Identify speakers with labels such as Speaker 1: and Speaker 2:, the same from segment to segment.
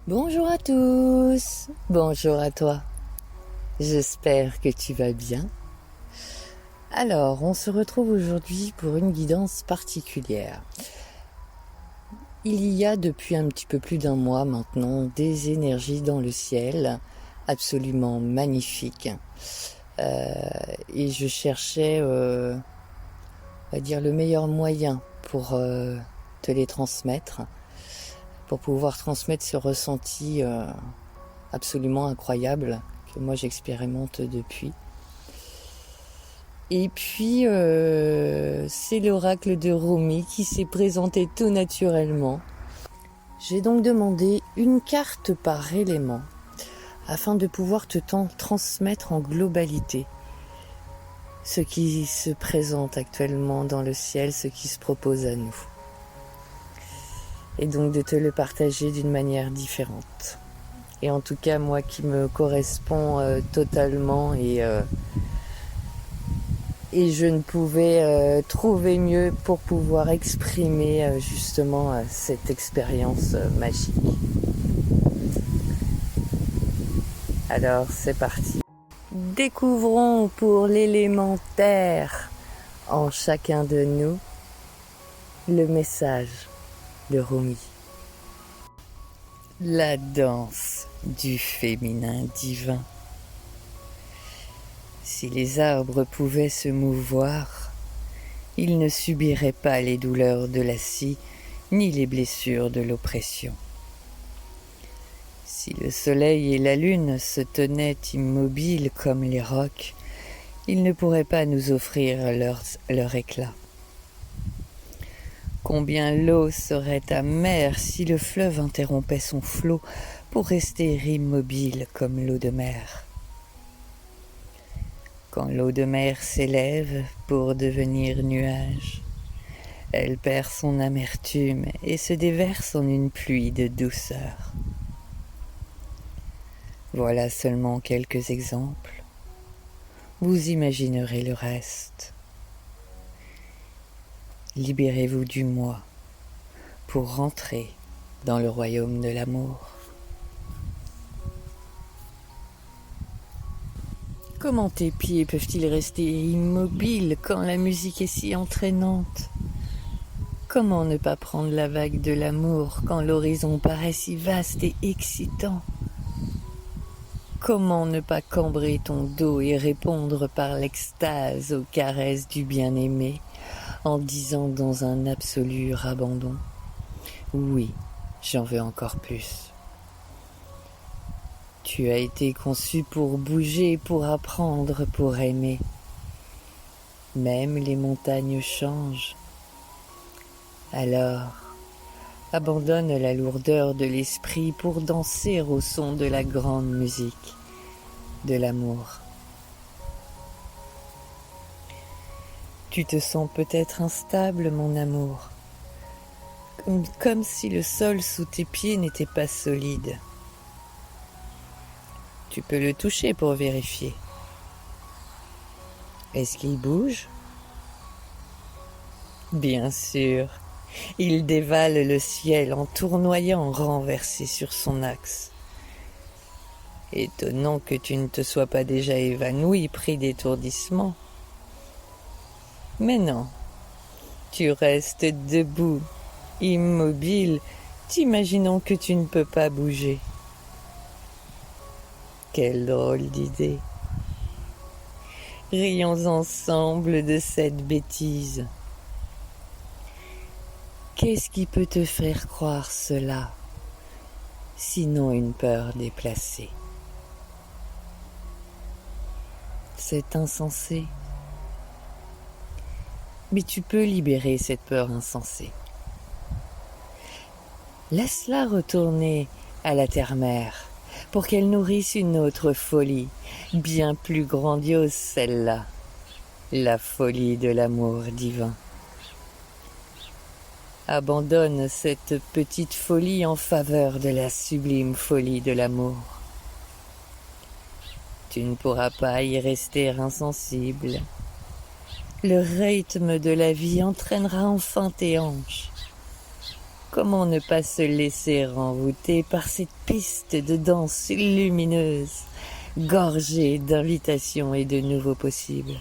Speaker 1: Bonjour à tous, bonjour à toi. J'espère que tu vas bien. Alors, on se retrouve aujourd'hui pour une guidance particulière. Il y a depuis un petit peu plus d'un mois maintenant des énergies dans le ciel absolument magnifiques. Et je cherchais, on va dire, le meilleur moyen pour te les transmettre, pour pouvoir transmettre ce ressenti absolument incroyable que moi j'expérimente depuis. Et puis c'est l'oracle de Rumi qui s'est présenté tout naturellement. J'ai donc demandé une carte par élément afin de pouvoir te transmettre en globalité ce qui se présente actuellement dans le ciel, ce qui se propose à nous. Et donc de te le partager d'une manière différente. Et en tout cas, moi qui me correspond totalement et je ne pouvais trouver mieux pour pouvoir exprimer justement cette expérience magique. Alors c'est parti. Découvrons pour l'élément terre en chacun de nous le message de Rumi. La danse du féminin divin. Si les arbres pouvaient se mouvoir, ils ne subiraient pas les douleurs de la scie ni les blessures de l'oppression. Si le soleil et la lune se tenaient immobiles comme les rocs, ils ne pourraient pas nous offrir leur éclat. Combien l'eau serait amère si le fleuve interrompait son flot pour rester immobile comme l'eau de mer. Quand l'eau de mer s'élève pour devenir nuage, elle perd son amertume et se déverse en une pluie de douceur. Voilà seulement quelques exemples. Vous imaginerez le reste. Libérez-vous du moi pour rentrer dans le royaume de l'amour. Comment tes pieds peuvent-ils rester immobiles quand la musique est si entraînante ? Comment ne pas prendre la vague de l'amour quand l'horizon paraît si vaste et excitant ? Comment ne pas cambrer ton dos et répondre par l'extase aux caresses du bien-aimé en disant dans un absolu abandon : oui, j'en veux encore plus. Tu as été conçu pour bouger, pour apprendre, pour aimer. Même les montagnes changent. Alors, abandonne la lourdeur de l'esprit pour danser au son de la grande musique de l'amour. Tu te sens peut-être instable, mon amour, comme si le sol sous tes pieds n'était pas solide. Tu peux le toucher pour vérifier. Est-ce qu'il bouge ? Bien sûr, il dévale le ciel en tournoyant renversé sur son axe. Étonnant que tu ne te sois pas déjà évanoui, pris d'étourdissement. Mais non, tu restes debout, immobile, t'imaginant que tu ne peux pas bouger. Quelle drôle d'idée. Rions ensemble de cette bêtise. Qu'est-ce qui peut te faire croire cela, sinon une peur déplacée ? C'est insensé. Mais tu peux libérer cette peur insensée. Laisse-la retourner à la terre-mère pour qu'elle nourrisse une autre folie, bien plus grandiose celle-là, la folie de l'amour divin. Abandonne cette petite folie en faveur de la sublime folie de l'amour. Tu ne pourras pas y rester insensible. Le rythme de la vie entraînera enfin tes hanches. Comment ne pas se laisser envoûter par cette piste de danse lumineuse, gorgée d'invitations et de nouveaux possibles?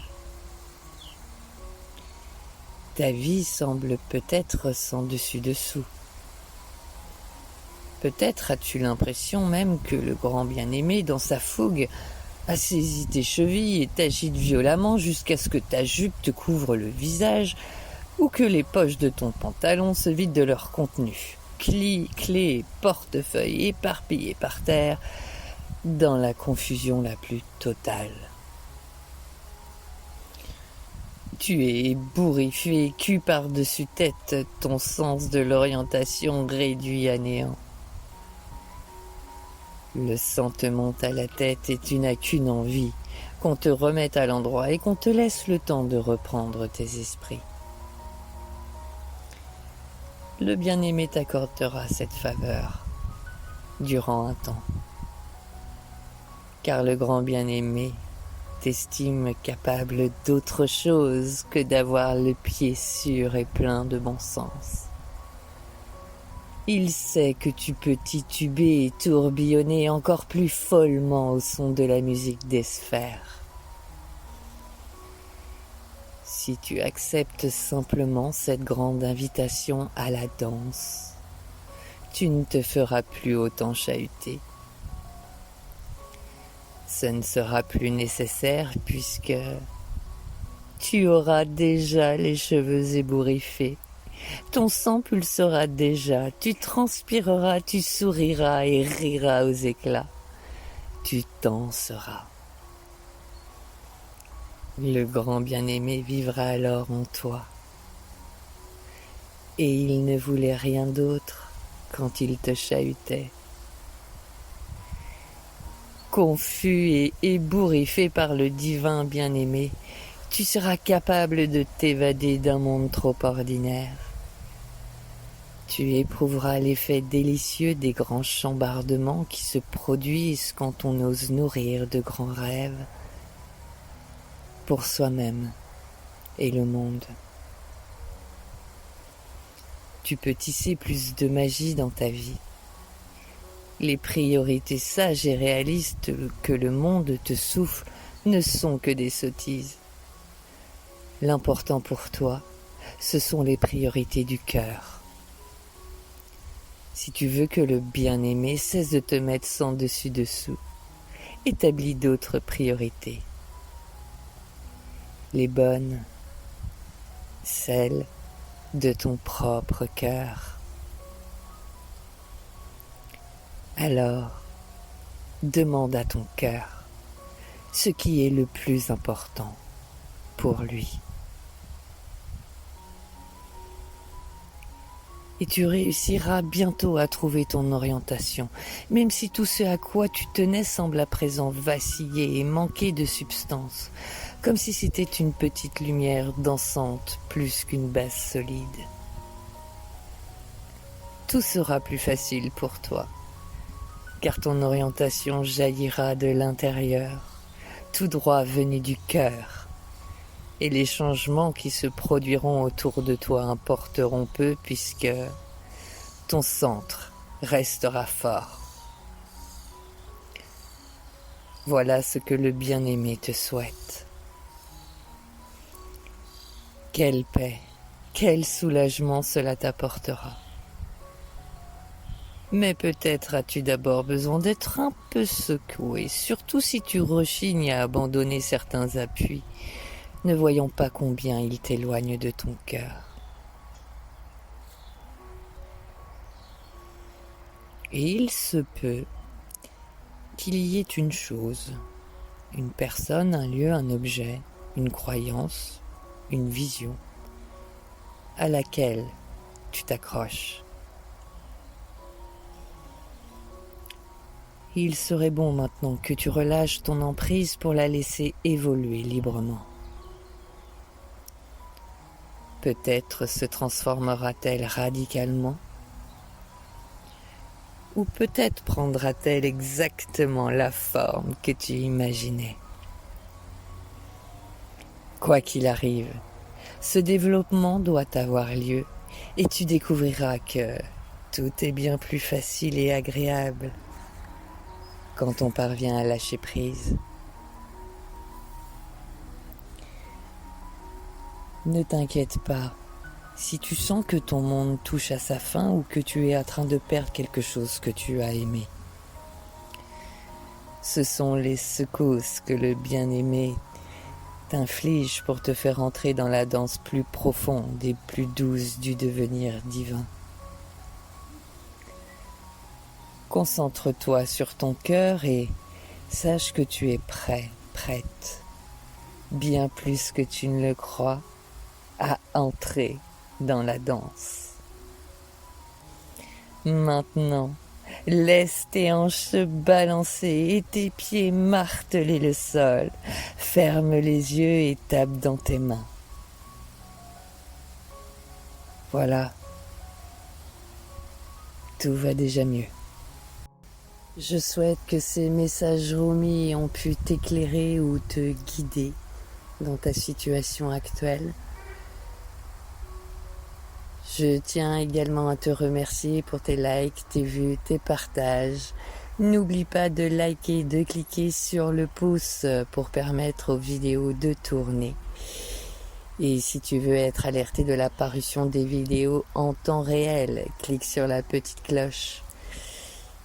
Speaker 1: Ta vie semble peut-être sans dessus-dessous. Peut-être as-tu l'impression même que le grand bien-aimé, dans sa fougue, a saisi tes chevilles et t'agite violemment jusqu'à ce que ta jupe te couvre le visage ou que les poches de ton pantalon se vident de leur contenu. Clés, portefeuilles éparpillés par terre dans la confusion la plus totale. Tu es ébouriffé, cul par-dessus tête, ton sens de l'orientation réduit à néant. Le sang te monte à la tête et tu n'as qu'une envie, qu'on te remette à l'endroit et qu'on te laisse le temps de reprendre tes esprits. Le bien-aimé t'accordera cette faveur durant un temps, car le grand bien-aimé t'estime capable d'autre chose que d'avoir le pied sûr et plein de bon sens. Il sait que tu peux tituber et tourbillonner encore plus follement au son de la musique des sphères. Si tu acceptes simplement cette grande invitation à la danse, tu ne te feras plus autant chahuter. Ce ne sera plus nécessaire puisque tu auras déjà les cheveux ébouriffés. Ton sang pulsera déjà, tu transpireras, tu souriras et riras aux éclats. Tu danseras. Le grand bien-aimé vivra alors en toi. Et il ne voulait rien d'autre quand il te chahutait. Confus et ébouriffé par le divin bien-aimé, tu seras capable de t'évader d'un monde trop ordinaire. Tu éprouveras l'effet délicieux des grands chambardements qui se produisent quand on ose nourrir de grands rêves pour soi-même et le monde. Tu peux tisser plus de magie dans ta vie. Les priorités sages et réalistes que le monde te souffle ne sont que des sottises. L'important pour toi, ce sont les priorités du cœur. Si tu veux que le bien-aimé cesse de te mettre sans dessus-dessous, établis d'autres priorités. Les bonnes, celles de ton propre cœur. Alors, demande à ton cœur ce qui est le plus important pour lui. Et tu réussiras bientôt à trouver ton orientation, même si tout ce à quoi tu tenais semble à présent vaciller et manquer de substance, comme si c'était une petite lumière dansante plus qu'une base solide. Tout sera plus facile pour toi, car ton orientation jaillira de l'intérieur, tout droit venu du cœur. Et les changements qui se produiront autour de toi importeront peu puisque ton centre restera fort. Voilà ce que le bien-aimé te souhaite. Quelle paix, quel soulagement cela t'apportera. Mais peut-être as-tu d'abord besoin d'être un peu secoué, surtout si tu rechignes à abandonner certains appuis, ne voyant pas combien il t'éloigne de ton cœur. Et il se peut qu'il y ait une chose, une personne, un lieu, un objet, une croyance, une vision, à laquelle tu t'accroches. Il serait bon maintenant que tu relâches ton emprise pour la laisser évoluer librement. Peut-être se transformera-t-elle radicalement, ou peut-être prendra-t-elle exactement la forme que tu imaginais. Quoi qu'il arrive, ce développement doit avoir lieu et tu découvriras que Tout est bien plus facile et agréable quand on parvient à lâcher prise. Ne t'inquiète pas, si tu sens que ton monde touche à sa fin ou que tu es en train de perdre quelque chose que tu as aimé. Ce sont les secousses que le bien-aimé t'inflige pour te faire entrer dans la danse plus profonde et plus douce du devenir divin. Concentre-toi sur ton cœur et sache que tu es prêt, prête, bien plus que tu ne le crois, à entrer dans la danse. Maintenant, laisse tes hanches se balancer et tes pieds marteler le sol. Ferme les yeux et tape dans tes mains. Voilà, tout va déjà mieux. Je souhaite que ces messages Rumi ont pu t'éclairer ou te guider dans ta situation actuelle. Je tiens également à te remercier pour tes likes, tes vues, tes partages. N'oublie pas de liker, de cliquer sur le pouce pour permettre aux vidéos de tourner. Et si tu veux être alerté de la parution des vidéos en temps réel, clique sur la petite cloche.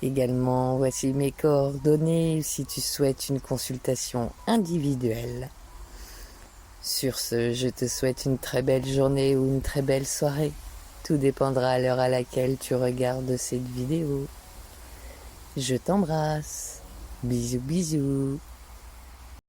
Speaker 1: Également, voici mes coordonnées si tu souhaites une consultation individuelle. Sur ce, je te souhaite une très belle journée ou une très belle soirée. Tout dépendra à l'heure à laquelle tu regardes cette vidéo. Je t'embrasse. Bisous bisous.